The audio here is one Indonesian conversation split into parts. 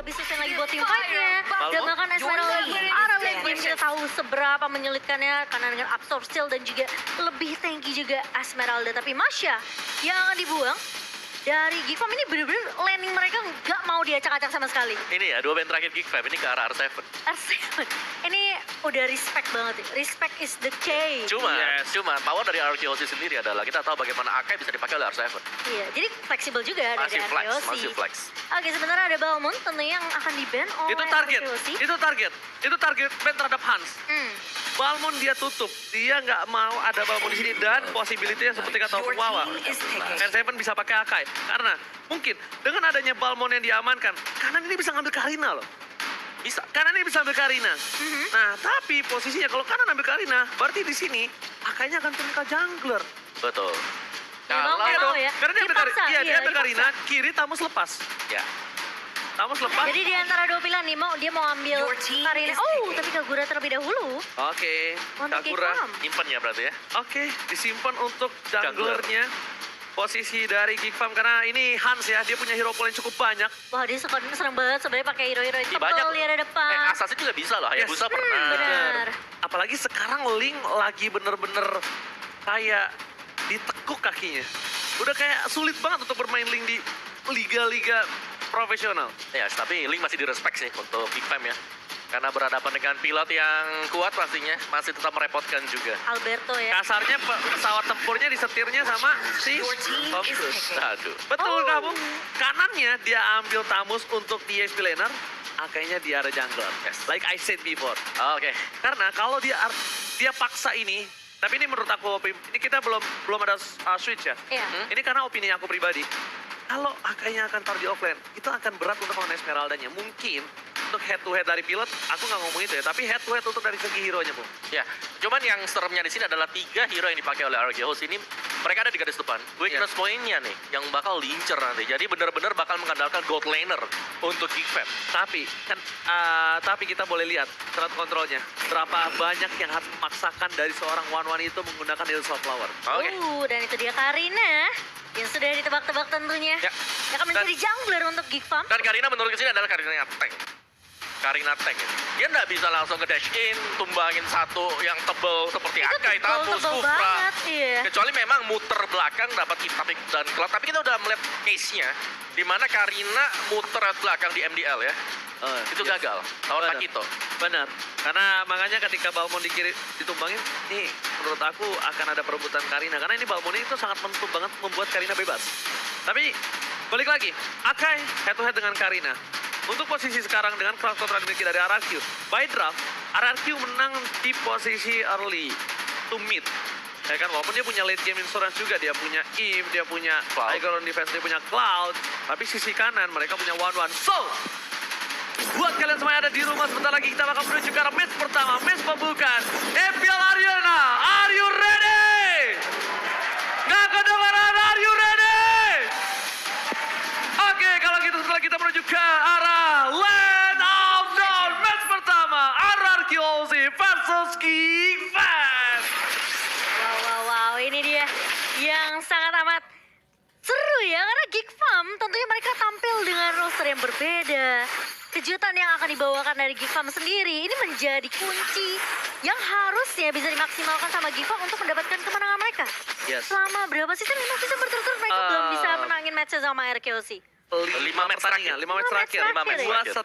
lebih sustain lagi buat tim fight-nya. Dan bahkan Esmeralda arah late game kita tahu seberapa menyulitkannya karena dengan absorb steal dan juga lebih tanky juga Esmeralda. Tapi Masya yang akan dibuang dari Geek Fam ini bener-bener landing mereka nggak mau diacak-acak sama sekali. Ini ya, 2 band terakhir Geek Fam ini ke arah R7. R7, ini udah respect banget ya. Respect is the key. Cuma power dari RKOC sendiri adalah kita tahu bagaimana Akai bisa dipakai oleh R7. Iya, jadi fleksibel juga dari RKOC. Masih flex. Oke, sebenarnya ada Balmond tentunya yang akan di-ban oleh Itu target, RKOC. itu target ban terhadap Hans. Balmond dia tutup, dia nggak mau ada Balmond di sini dan possibility-nya seperti kata Wawa. R7 bisa pakai Akai karena mungkin dengan adanya Balmond yang diamankan, kanan ini bisa ngambil Karina loh. Bisa, kanan ini bisa ambil Karina. Nah, tapi posisinya kalau kanan ambil Karina, berarti di sini Akainya akan turun ke jungler. Betul. Ya, mau Iya nggak dong, mau ya. karena dia ambil Dipaksa, Karina, dia ambil dipaksa. Karina, kiri Tamus lepas. Ya. Tamus lepas. Jadi di antara dua pilihan nih, dia mau ambil Karina. Oh, tapi Kagura terlebih dahulu. Oke, Untuk Kagura. Geek Fam. Nyimpen ya berarti ya. Oke, disimpan untuk junglernya. Posisi dari Geek Fam karena ini Hans ya, dia punya hero pool yang cukup banyak. Wah, dia serem banget sebenarnya pakai hero-hero yang Banyak. tebel di area depan. Assassin juga bisa loh, Hayabusa Yes. pernah. Benar. Apalagi sekarang Link lagi bener-bener kayak ditekuk kakinya. Udah kayak sulit banget untuk bermain Link di liga-liga profesional. Ya, tapi Link masih direspek sih untuk Geek Fam ya. Karena berhadapan dengan pilot yang kuat pastinya, masih tetap merepotkan juga. Alberto ya. Kasarnya pesawat tempurnya disetirnya sama si Tom Cruise. Aduh. Betul kamu. Kanannya dia ambil Tamus untuk di EXP laner, Akainya di area jungler. Yes. Like I said before. Oke. Karena kalau dia paksa ini, tapi ini menurut aku ini kita belum ada switch ya. Iya. Ini karena opini aku pribadi. Kalau Akainya akan taruh di offlane, itu akan berat untuk lawan Esmeraldanya. Mungkin untuk head to head dari pilot, aku nggak ngomong itu ya, tapi head to head untuk dari segi hero-nya, Bu. Ya, cuman yang seremnya di sini adalah 3 hero yang dipakai oleh RG Host ini. Mereka ada di garis depan. Weakness point-nya nih, yang bakal lincer nanti. Jadi benar-benar bakal mengandalkan gold laner untuk Geek Fam. Tapi kita boleh lihat strat kontrolnya. Berapa banyak yang harus memaksakan dari seorang one-one itu menggunakan Illusion Flower. Oke. Dan itu dia Karina yang sudah ditebak-tebak tentunya. Ya. Yang akan menjadi jungler untuk Geek Fam. Dan Karina menurut kesini adalah Karina tank. Karina tank ini. Dia nggak bisa langsung ke dash in, tumbangin satu yang tebel seperti Akai, Tamus, tebel Kufra. banget, iya. Kecuali memang muter belakang dapat Iptapik dan Cloud. Tapi kita udah melihat case-nya, di mana Karina muter belakang di MDL ya. Itu gagal, lawan Benar. Takito. Benar. Karena makanya ketika Balmond ditumbangin, nih menurut aku akan ada perebutan Karina. Karena ini Balmond itu sangat menentu banget membuat Karina bebas. Tapi balik lagi, Akai head to head dengan Karina. Untuk posisi sekarang dengan karakter dimiliki dari RRQ, by draft, RRQ menang di posisi early to mid. Ya kan, walaupun dia punya late game insurance juga, dia punya Im, dia punya Cloud. Tiger on defense, dia punya Cloud. Tapi sisi kanan mereka punya one-one. So, buat kalian semua yang ada di rumah, sebentar lagi kita bakal menuju ke arah match pertama, match pembukaan EPL Arena. Are you ready? Nggak kedengaran, are you ready? Oke, kalau gitu setelah kita menuju ke arah Land of Dawn, match pertama RRQ OZ versus Geek Fam. Wow, ini dia yang sangat amat seru ya, karena Geek Fam tentunya mereka tampil dengan roster yang berbeda. Kejutan yang akan dibawakan dari Geek Fam sendiri ini menjadi kunci yang harusnya bisa dimaksimalkan sama Geek Fam untuk mendapatkan kemenangan mereka. Yes. Selama berapa season? 5 season berturut-turut mereka belum bisa menangin match sama RKOC. 5 match terakhir. 5 match terakhir. 5 match terakhir.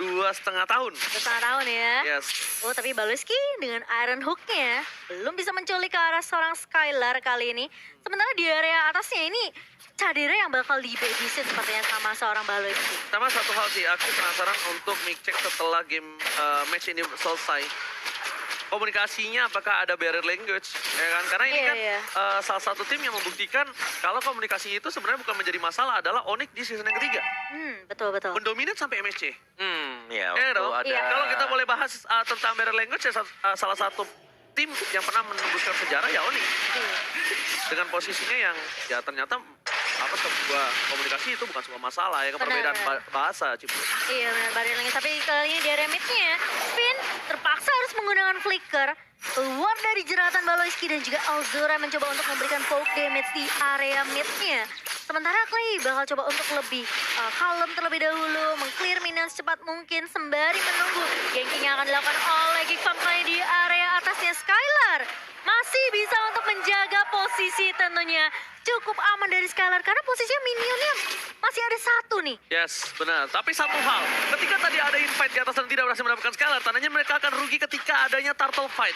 2,5 tahun. 2,5 tahun ya. Yes. Oh, tapi Baloski dengan Iron Hook-nya belum bisa menculik ke arah seorang Skylar kali ini. Sementara di area atasnya ini Cadera yang bakal di-babysit sepertinya sama seorang Baloski. Sama satu hal sih, aku penasaran untuk mic check setelah game match ini selesai. Komunikasinya apakah ada barrier language, ya kan? Karena ini kan salah satu tim yang membuktikan kalau komunikasi itu sebenarnya bukan menjadi masalah adalah Onyx di season yang ketiga. Betul. Mendominat sampai MSC. Ya, Ya dong. ada. Kalau kita boleh bahas tentang barrier language, ya, salah satu tim yang pernah menembuskan sejarah ya Onyx. Dengan posisinya yang ya ternyata sebuah komunikasi itu bukan sebuah masalah ya, perbedaan bahasa. Iya benar, barrier language. Tapi kali ini di area mid-nya, Finn terpaksa harus menggunakan flicker keluar dari jeratan Baloiski dan juga Alzura mencoba untuk memberikan poke damage di area mid-nya. Sementara Clay bakal coba untuk lebih kalem terlebih dahulu, meng-clear minion secepat mungkin sembari menunggu ganking yang akan dilakukan oleh Geekfarm kali di area atasnya. Skylar masih bisa untuk menjaga posisi tentunya. Cukup aman dari Skylar karena posisinya minionnya masih ada satu nih. Yes, benar. Tapi satu hal, ketika tadi ada invite di atas dan tidak berhasil mendapatkan Skylar, tandanya mereka akan rugi ketika adanya turtle fight.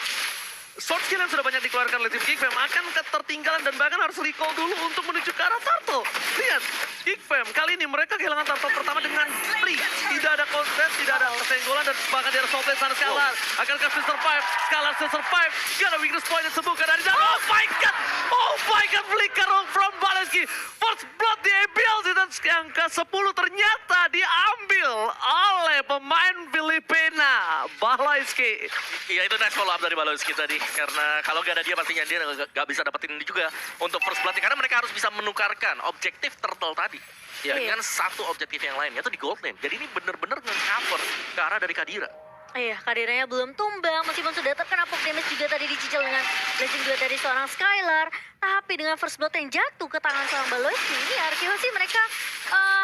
Sword skill yang sudah banyak dikeluarkan oleh tim Geekfam akan ketertinggalan dan bahkan harus recall dulu untuk menuju ke arah turtle. Lihat, Geekfam kali ini mereka kehilangan turtle pertama dengan free. Tidak ada kontes, tidak ada kesenggolan dan bahkan di arah softplay sana Skylar. Akankah still survive? Skylar still survive. Gak ada weakness point yang sembuhkan dari dalam. Oh my god! Oh my god! Flicker from Baleski. First blood di ability dan yang ke-10 ternyata diambil oleh pemain Filipina. Baleski. Iya, itu nice follow up dari Baloiski tadi. Karena kalau nggak ada dia pastinya dia nggak bisa dapetin ini juga untuk first blood. Karena mereka harus bisa menukarkan objektif turtle tadi ya, Iya. dengan satu objektif yang lain, yaitu di gold lane. Jadi ini bener-bener nge-cover ke arah dari Kadira. Iya, Kadiranya belum tumbang meskipun sudah terkena poke damage juga tadi dicicil dengan blessing juga dari seorang Skylar. Tapi dengan first blood yang jatuh ke tangan seorang Baloiski, ini Arkeho sih mereka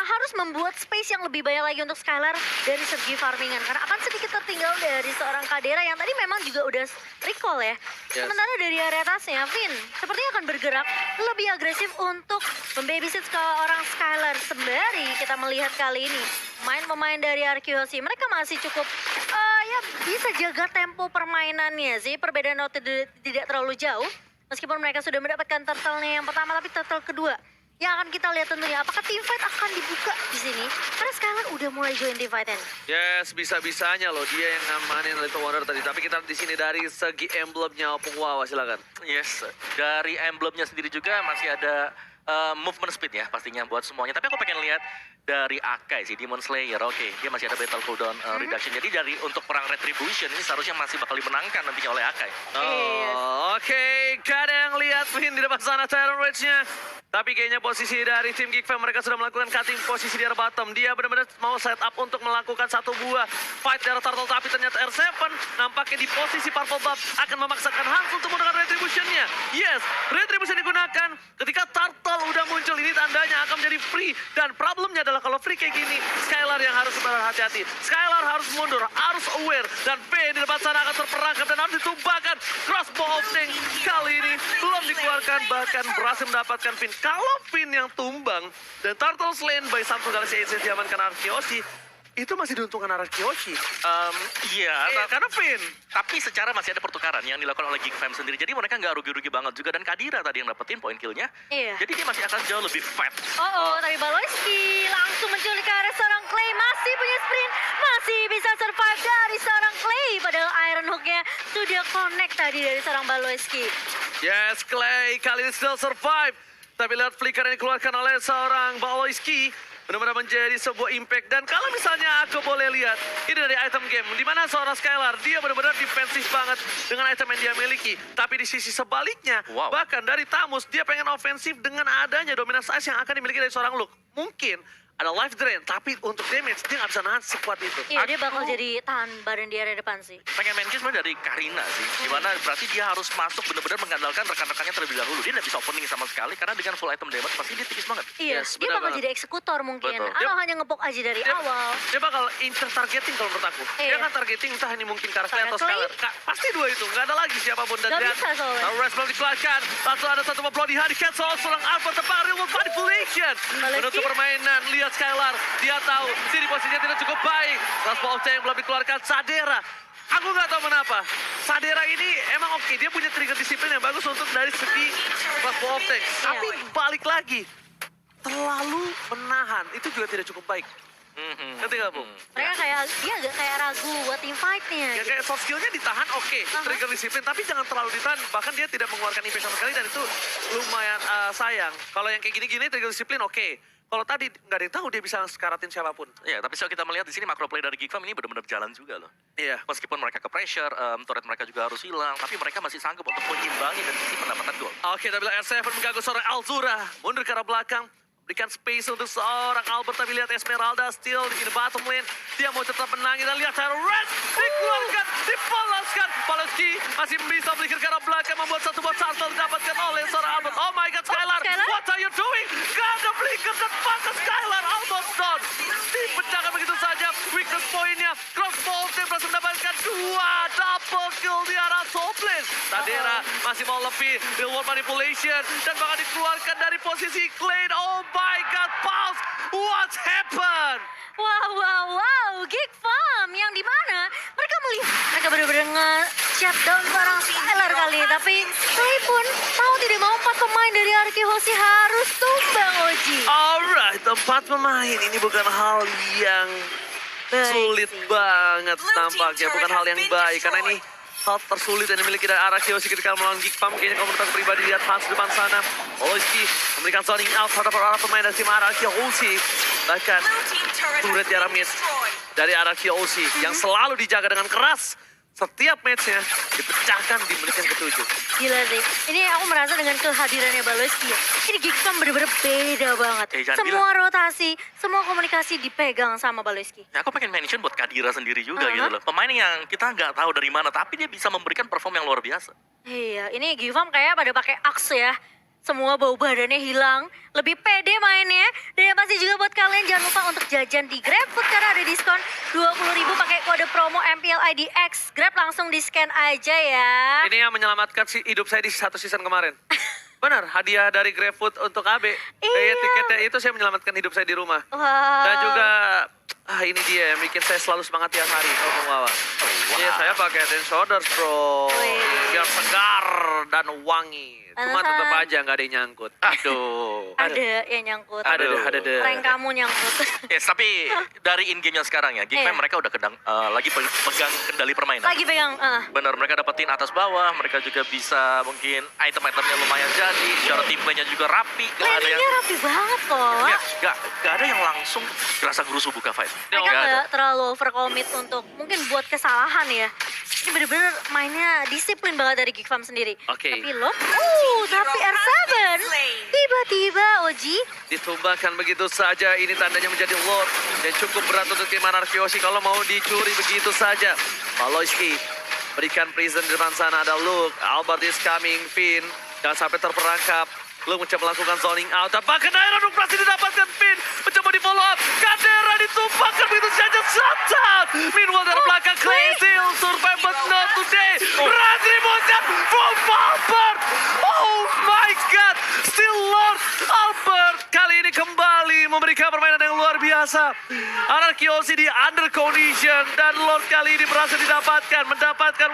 harus membuat space yang lebih banyak lagi untuk Skylar dari segi farmingan. Karena akan sedikit tertinggal dari seorang Kadira yang tadi memang juga udah recall ya. Yes. Sementara dari area atasnya, Vin sepertinya akan bergerak lebih agresif untuk membabysit ke orang Skylar. Sembari kita melihat kali ini pemain-pemain dari Arkeho sih mereka masih cukup ya bisa jaga tempo permainannya sih. Perbedaan tidak terlalu jauh. Meskipun mereka sudah mendapatkan turtle-nya yang pertama, tapi turtle kedua yang akan kita lihat tentunya apakah team fight akan dibuka di sini. Karena Skylar udah mulai join team fight-nya. Yes, bisa-bisanya loh dia yang ngamanin Little Wonder tadi. Tapi kita di sini dari segi emblemnya Opung Wawa, silakan. Yes, dari emblemnya sendiri juga masih ada movement speed ya pastinya buat semuanya. Tapi aku pengen lihat dari Akai sih, Demon Slayer. Oke, dia masih ada battle cooldown reduction. Jadi dari untuk perang Retribution ini seharusnya masih bakal dimenangkan nantinya oleh Akai. Oh, oke. Gak ada yang lihat Vin di depan sana Tyrant Rage-nya. Tapi kayaknya posisi dari tim Geekfam mereka sudah melakukan cutting posisi di arah bottom. Dia benar-benar mau set up untuk melakukan satu buah fight dari Turtle. Tapi ternyata R7 nampaknya di posisi Purple Buff akan memaksakan Hans untuk menggunakan Retribution-nya. Yes, Retribution digunakan ketika Turtle udah muncul. Ini tandanya akan menjadi free. Dan problemnya adalah kalau free kayak gini, Skylar yang harus berhati-hati. Skylar harus mundur, harus aware. Dan P di depan sana akan terperangkap dan harus ditumbangkan. Crossbow of Tank kali ini belum dikeluarkan, bahkan berhasil mendapatkan pin. Kalau pin yang tumbang dan Turtle Slain by Samsung Galaxy A7 diamankan Arkeoshi, itu masih diuntungkan Arkeoshi. Iya, Karena pin. tapi secara masih ada pertukaran yang dilakukan oleh Geekfam sendiri. Jadi mereka nggak rugi-rugi banget juga. Dan Kadira tadi yang dapetin poin killnya. Iya. Jadi dia masih akan jauh lebih fat. Tapi Baloiski langsung menculik ke arah seorang Clay. Masih punya sprint, masih bisa survive dari seorang Clay. Padahal Iron Hook-nya sudah connect tadi dari seorang Baloiski. Yes, Clay kali ini still survive. Tapi lihat flicker yang dikeluarkan oleh seorang Baloiski benar-benar menjadi sebuah impact. Dan kalau misalnya aku boleh lihat, ini dari item game, di mana seorang Skylar, dia benar-benar defensif banget dengan item yang dia miliki. Tapi di sisi sebaliknya, bahkan dari Tamus, dia pengen ofensif dengan adanya dominance ice yang akan dimiliki dari seorang Luke. Mungkin ada life drain, tapi untuk damage, dia nggak bisa nahan sekuat itu. Iya, dia bakal jadi tahan badan di area depan sih. Pengen main game sebenarnya dari Karina sih. Dimana berarti dia harus masuk benar-benar mengandalkan rekan-rekannya terlebih dahulu. Dia nggak bisa opening sama sekali karena dengan full item damage pasti dia tipis banget. Iya, Yes, dia benar bakal banget. jadi eksekutor mungkin. Betul. Atau hanya ngepok aja dari awal. Dia bakal incer targeting kalau menurut aku. Dia Iya. kan targeting entah ini mungkin Karasle atau Karasle? Skylar. Pasti dua itu, nggak ada lagi siapapun. Dan Nggak lihat, bisa soalnya. Rest belum dikeluarkan. Langsung ada satu blow di hand. Cancel seorang Alpha tepat real world manipulation. Baleski? Menutup permainan, lihat Skylar. Dia tahu, sini posisinya tidak cukup baik. Last ball yang belum dikeluarkan. Sadera. Aku nggak tahu kenapa. Sadera ini emang oke, dia punya trigger disiplin yang bagus untuk dari segi last ball tank. Tapi balik lagi, terlalu menahan. Itu juga tidak cukup baik. Ngerti nggak, Bu? Mereka dia agak kayak ragu buat team fight-nya. Ya kayak soft skill-nya ditahan oke, trigger disiplin, tapi jangan terlalu ditahan. Bahkan dia tidak mengeluarkan impact sama sekali dan itu lumayan sayang. Kalau yang kayak gini-gini trigger disiplin oke. Kalau tadi nggak ada yang tahu dia bisa skaratin siapapun. Ya, tapi kalau kita melihat di sini macro play dari Geekfam ini benar-benar jalan juga loh. Iya. Meskipun mereka ke pressure, turret mereka juga harus hilang, tapi mereka masih sanggup untuk mengimbangi dari sisi pendapatan gol. Oke, tapi R7 mengganggu seorang Alzura. Mundur ke arah belakang. Berikan space untuk seorang Albert, tapi lihat Esmeralda still di bottom lane. Dia mau tetap menang, kita lihat Tyron Red dikeluarkan, dipoloskan. Paloski masih bisa berikan ke arah belakang, membuat satu buat shuttle didapatkan oleh seorang Albert. Oh my god, Skylar, Skylar? what are you doing? Gak ada blinker dan pantas Skylar, almost done. Dipecahkan begitu saja, weakness point-nya. Crossbow dia berhasil mendapatkan 2 double kill di arah top lane. Tadera masih mau lebih, Real World Manipulation, dan bahkan dikeluarkan dari posisi Clade. Oh my god, Pulse, what happened? Wow, Geek Farm yang di mana mereka melihat mereka benar-benar nge-shutdown seorang Skylar kali ini. Tapi Clay pun mau tidak mau 4 pemain dari Arki Hoshi harus tumbang, Oji. Alright, 4 pemain ini bukan hal yang Baik sulit sih. banget tampaknya, bukan hal yang baik karena ini hal tersulit yang dimiliki dari Araki Hoshi ketika melawan Geek Farm. Kayaknya komunitas pribadi lihat Hans depan sana. Oloski memberikan zoning out terhadap para pemain dari tim Araki Hoshi. Bahkan turret di arah mid dari Araki Hoshi yang selalu dijaga dengan keras. Setiap matchnya dipecahkan di menit yang ke-7. Gila sih. Ini aku merasa dengan kehadirannya Baloski ya. Ini Geek Farm bener-bener beda banget. jangan Semua rotasi, semua komunikasi dipegang sama Baloski. Ya, aku pengen mention buat Kadira sendiri juga gitu loh. Pemain yang kita nggak tahu dari mana, tapi dia bisa memberikan perform yang luar biasa. Iya, ini Geek Farm kayak pada pakai axe ya. Semua bau badannya hilang, lebih pede mainnya. Dan yang pasti juga buat kalian jangan lupa untuk jajan di GrabFood karena ada diskon 20.000 pakai kode promo MPLIDX. Grab langsung di scan aja ya. Ini yang menyelamatkan hidup saya di 1 season kemarin. Benar, hadiah dari GrabFood untuk AB. Iya. Tiketnya itu saya menyelamatkan hidup saya di rumah. Wow. Dan juga, ini dia yang bikin saya selalu semangat tiap hari. Oh, Bung Wawa. Iya, saya pakai Head and Shoulders, bro. Wih. Biar segar dan wangi. Cuma tetap Pantesan. aja nggak ada yang nyangkut. Aduh. Ada yang nyangkut. Ada deh. Rank kamu nyangkut. Yes, tapi dari in game-nya sekarang ya, Geek Iya. Fam mereka udah lagi pegang kendali permainan. Lagi pegang. Bener, mereka dapetin atas bawah, mereka juga bisa mungkin item-itemnya lumayan jadi, secara team play-nya juga rapi, gak ada yang... Planningnya rapi banget kok. Ya, gak ada yang langsung gerasa gerusu buka fight. Mereka Nggak ada. nggak terlalu overcommit untuk mungkin buat kesalahan ya. Ini bener-bener mainnya disiplin banget dari Geek Farm sendiri. Oke. Tapi loh, tapi R7 tiba-tiba Oji. Ditumbangkan begitu saja, ini tandanya menjadi Lord. Dan cukup berat untuk tim Anarki Hoshi kalau mau dicuri begitu saja. Paloski berikan prison di depan sana, ada Luke. Albert is coming, Finn. Jangan sampai terperangkap. Luke mencoba melakukan zoning out. Apakah Kadera berhasil didapatkan Finn? Mencoba di follow up. Kadera ditumpahkan begitu saja. Shut out. Meanwhile dari belakang Clay still survive but not today. Retribution from Albert. Oh my god. Still Lord Albert. Kali ini kembali memberikan permainan yang luar biasa. Anarki Hoshi di under condition. Dan Lord kali ini berhasil mendapatkan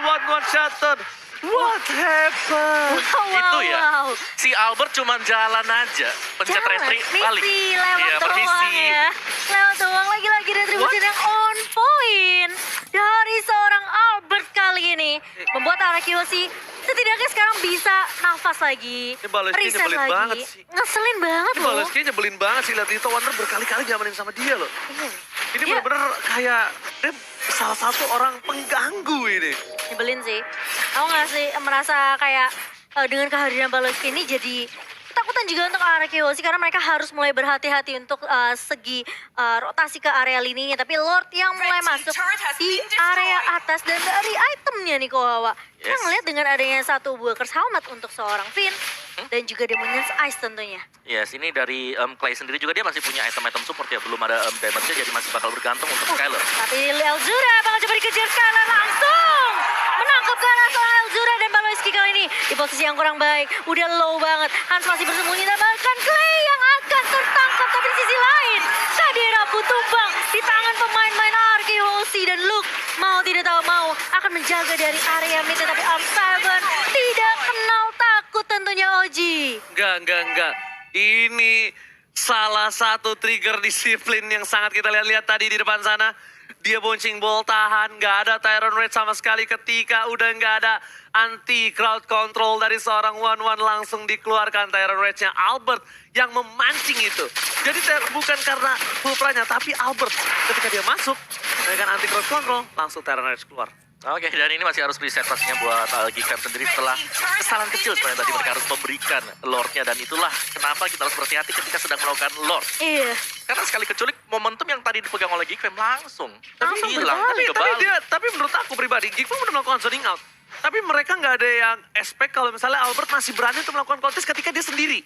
1-1 shutdown. What happened? Itu ya, Wow. si Albert cuma jalan aja, pencet Jalan, retri, balik. misi lewat Iya, doang permisi. ya. Lewat doang, lagi-lagi retribusi yang on point. Dari seorang Albert kali ini. Membuat Araki Hoshi setidaknya sekarang bisa nafas lagi. Ini Baloski reset nyebelin lagi. banget sih. Ngeselin banget Ini loh. Baloski nyebelin banget sih, lihat Lito Wonder berkali-kali nyamanin sama dia loh. Iya. Ini Dia bener-bener kayak dia salah satu orang pengganggu ini. nyebelin sih. Aku nggak sih merasa kayak dengan kehadiran Baloski ini jadi ketakutan juga untuk Araki Hoshi karena mereka harus mulai berhati-hati untuk segi rotasi ke area lininya. Tapi Lord yang mulai masuk di area atas dan dari itemnya nih Kowawa. Kita Yes. ngeliat dengan adanya satu buah curse helmet untuk seorang Finn dan juga Demon's Ice tentunya. Yes, ini dari Clay sendiri juga dia masih punya item-item support ya, belum ada damage-nya jadi masih bakal bergantung untuk Skylar. Tapi Elzura bakal coba dikejar Skylar langsung. Menangkap ke arah seorang Elzura dan Baloski kali ini di posisi yang kurang baik. Udah low banget. Hans masih bersembunyi dan bahkan Clay yang akan tertangkap. Tapi di sisi lain, Kadera tumbang di tangan pemain-main Arki Hoshi dan Luke mau tidak tahu mau akan menjaga dari area mid. Tapi R7 tidak kenal takut tentunya Oji. Enggak. Ini salah satu trigger disiplin yang sangat kita lihat tadi di depan sana. Dia bouncing ball tahan, nggak ada Tyron Red sama sekali ketika udah nggak ada anti crowd control dari seorang one-one langsung dikeluarkan Tyron Red-nya Albert yang memancing itu. Jadi bukan karena full pranya, tapi Albert ketika dia masuk dengan anti crowd control langsung Tyron Red keluar. Oke, dan ini masih harus reset pastinya buat Geek Fam sendiri setelah kesalahan kecil sebenarnya tadi mereka harus memberikan Lord-nya, dan itulah kenapa kita harus berhati-hati ketika sedang melakukan Lord. Iya. Karena sekali keculik momentum yang tadi dipegang oleh Geek Fam langsung Langsung hilang, berbalik. Tapi menurut aku pribadi, Geek Fam udah melakukan zoning out. Tapi mereka nggak ada yang expect kalau misalnya Albert masih berani untuk melakukan kontes ketika dia sendiri.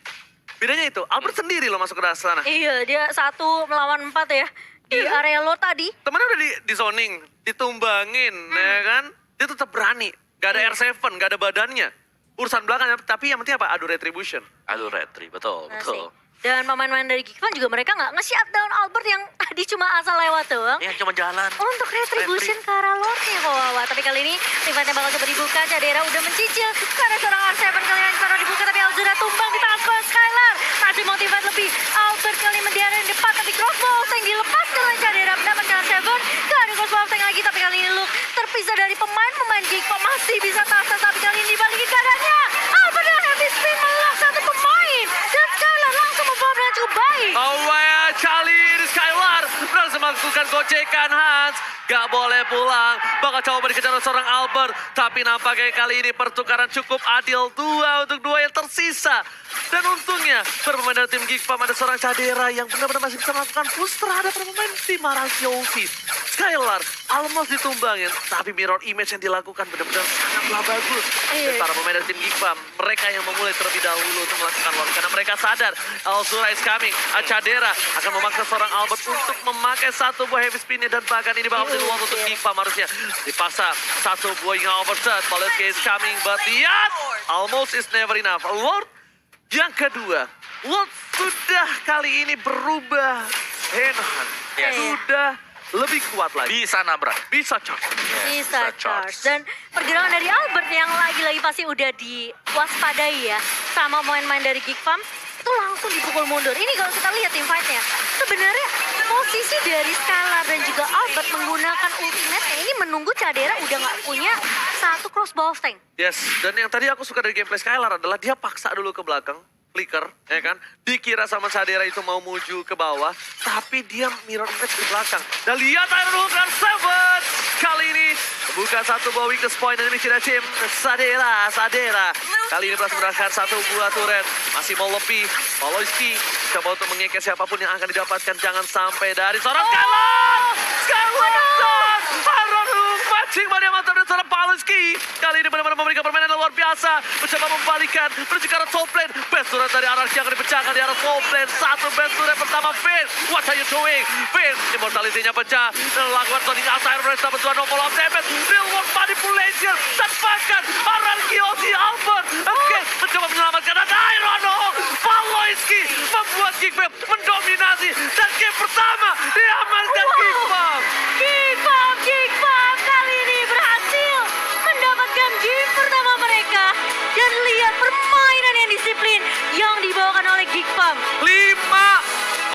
Bedanya itu, Albert sendiri loh masuk ke dalam sana. Iya, dia 1 melawan 4 ya. Di area lo tadi. Temennya udah di zoning, ditumbangin, ya kan? Dia tetap berani. Gak ada R7, gak ada badannya. Urusan belakang, tapi yang penting apa? Adu retribution. Aduh, Retri, betul, Asik. betul. Dan pemain-pemain dari Geek Fam juga mereka nggak nge-shutdown Albert yang tadi cuma asal lewat doang. Yang cuma jalan. Untuk retribution ke arah Lordnya kok Wawa. Tapi kali ini tim fightnya bakal coba dibuka. Cadera udah mencicil karena seorang R7 kali ini baru dibuka. Tapi Alzura tumbang di tangan seorang Skylar. Masih motivate lebih. Albert kali ini mendiara di depan. Tapi crossbow yang dilepas oleh Cadera mendapatkan R7. Gak ada crossbow tank lagi. Tapi kali ini Luke terpisah dari pemain Geek Fam. Masih bisa tas-tas. Tapi kali ini dibalikin keadaannya. Albert dengan heavy spin melak satu pemain. Dan Skylar langsung membawa dengan cukup baik. Oh ya, kali ini Skylar berhasil melakukan gocekan Hans. Gak boleh pulang, bakal coba dikejar oleh seorang Albert. Tapi nampaknya kali ini pertukaran cukup adil, 2 untuk 2 yang tersisa. Dan untungnya berpemain dari tim Geek Fam ada seorang Cadera yang benar-benar masih bisa melakukan push terhadap pemain tim Arasiovi. Skylar almost ditumbangin, tapi mirror image yang dilakukan benar-benar sangatlah bagus. Dan para pemain dari tim Geek Fam, mereka yang memulai terlebih dahulu untuk melakukan lock. Karena mereka sadar, Alzura is coming. Cadera akan memaksa seorang Albert untuk memakai 1 buah heavy spinnya. Dan bahkan ini bakal menjadi waktu untuk Geek Fam harusnya dipaksa 1 buah yang overset. Polesky is coming, but lihat, almost is never enough. Lord yang kedua, Lord sudah kali ini berubah hand. Yes. Sudah lebih kuat lagi. Bisa nabrak. Bisa charge. Bisa charge. Dan pergerakan dari Albert yang lagi-lagi pasti udah diwaspadai ya sama pemain-pemain dari Geek Fam itu langsung dipukul mundur. Ini kalau kita lihat tim fight-nya, sebenarnya posisi dari Skylar dan juga Albert menggunakan ultimate ini menunggu Cadera udah nggak punya 1 crossbow tank. Yes, dan yang tadi aku suka dari gameplay Skylar adalah dia paksa dulu ke belakang, flicker, ya kan? Dikira sama Cadera itu mau muju ke bawah, tapi dia mirror image di belakang. Dan lihat Iron Hulk dan Seven kali ini bukan 1 buah weakness point dari Michira Team. Cadera. Kali ini berhasil mendapatkan 1 buah turret. Masih mau lebih. Polesky coba untuk mengekes siapapun yang akan didapatkan. Jangan sampai dari seorang Skylar. Iron Hulk matching pada yang mantap dari seorang Polesky. Kali ini benar-benar memberikan permainan yang luar biasa. Mencoba membalikan menuju ke arah top lane. Best turret dari Anarchy akan dipecahkan di arah top lane. 1 best turret pertama Finn. What are you doing? Finn, immortality-nya pecah. Dan lakukan Sonic outside race dapat 2 no follow-up damage. Real world manipulation. Dan bahkan Anarchy Ozzy Albert. Oke, mencoba menyelamatkan dan Iron Hulk. Polesky membuat Geek Fam mendominasi. Dan game pertama diamankan Geek Fam. Geek Fam kali ini berhasil mendapatkan game pertama mereka. Dan lihat permainan yang disiplin yang dibawakan oleh Geek Fam. 5